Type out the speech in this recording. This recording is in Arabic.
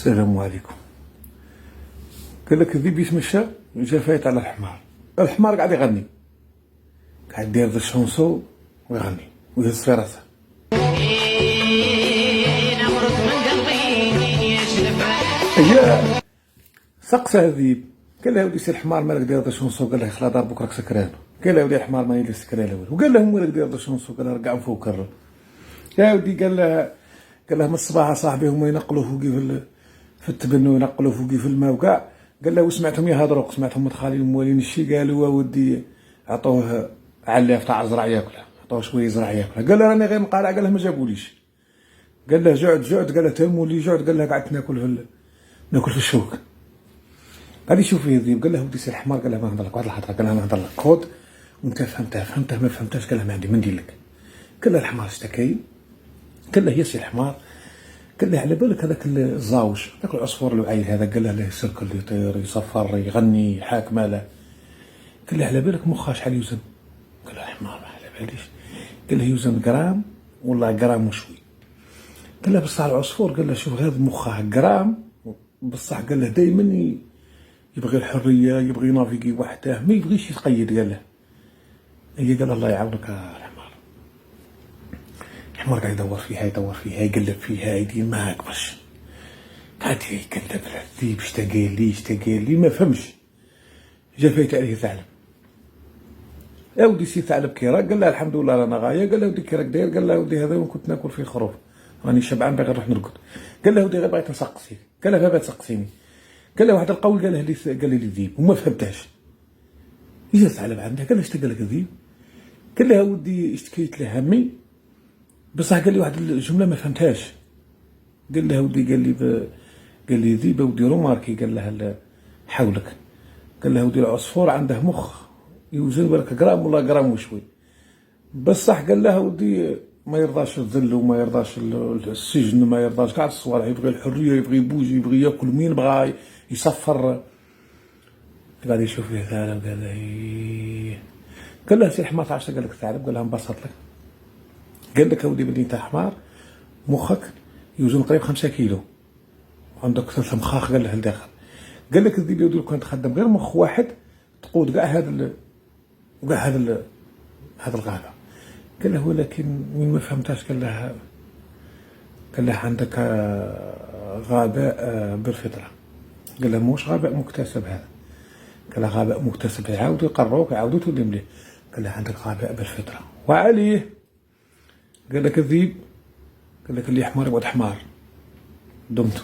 السلام عليكم. قال لك الذيب يتمشى جا فايت على الحمار. الحمار قاعد يغني، قاعد يدير ذا الشونسو ويغني ويهز في راسه. هي سقسه الذيب، قال له ودي سي الحمار مالك داير ذا الشونسو؟ قال له خلا ضربك راك سكران. قال له ودي الحمار ما يدير سكران لا والو. وقال له مالك داير ذا الشونسو؟ قال له رقع فوق كرر. يا ودي قال له من الصباح صاحبي هما ينقلوا فوقي في التبن وينقلوا فوقي في الماء وكاع. قال له وسمعتهم يهضروا، سمعتهم متخالين موالين الشي، قالوا ودي عطوه علاف تاع زرع ياكله، عطوه شويه زرع ياكله. قال له راني غير مقالع. قال له ما جابوليش. قال له جعت. قال له تهموا لي جعت. قال له قعدت ناكل في الشوك. قال يشوف فيه الذيب. قال له ودي سير الحمار. قال له ما نهضر لك واحد الخطره. قال له ما نهضر لك خذ وانت فهمته ما فهمتهاش. قال له ما عندي ما ندير لك. قال له الحمار اشتكي. قال له يا سي الحمار، قال له على بالك هذاك الزاوج هذاك العصفور الوعيل هذا، قال له يسركل يطير يصفر يغني يحاك ماله. قال له على بالك مخها شحال يوزن؟ قال له الحمار ما على باليش. قال له يوزن غرام ولا غرام وشوي. قال له بصح العصفور، قال له شوف هذا مخها غرام بصح، قال له دائما يبغي الحريه، يبغي ينافيكي وحده، ما يبغيش يتقيد. قال له هي، قال الله يعاونك الحمار. الحمار قاعد يدور فيها يقلب فيها يدير ما يكبرش، قاعد يقلب على الذيب. اشتاق لي ما فهمش. جا فايت عليه ثعلب. يا ودي سي ثعلب كي راك؟ قال له الحمد لله رانا غايه. قال له ودي كي راك داير؟ قال له ودي هذا وين كنت ناكل فيه خروف، راني شبعان باغي نروح نرقد. قال له ودي غير بغيت نسقسيك. قال له بابا تسقسيني. قال له واحد القول قال لي الذيب وما فهمتهاش. جا ثعلب عنده قال له اش قال لك الذيب؟ قال له ودي اشتكيت له همي بصح قال لي واحد الجمله ما فهمتهاش. قال له ودي قال لي ذيبه ودي روماركي. قال له حولك. قال له ودي العصفور عنده مخ يوزن بالك غرام ولا غرام وشوي بصح. قال له ودي ما يرضاش الذل وما يرضاش السجن، ما يرضاش كاع الصوالح، يبغي الحريه، يبغي يبوجي، يبغي ياكل مين بغى يصفر. قاعد يشوف فيه ثعلب. قال له قال له سي الحمار تعرف قال لك ثعلب؟ قال له نبسط لك. قال لك اودي بلي انت حمار مخك يوزن قريب 5 كيلو وعندك 3 مخاخ. قال له لداخل. قال لك الذيب يودي كون تخدم غير مخ واحد تقود كاع هذا الغابه. قال له ولكن وين ما فهمتهاش. قال له عندك غباء بالفطره. قال له موش غباء مكتسب هذا. قال له غباء مكتسب يعاودوا يقروك يعاودوا تولي مليح. قال له عندك غباء بالفطره وعليه. قال لك الذيب، قال لك اللي حمار يقعد حمار. دمتم.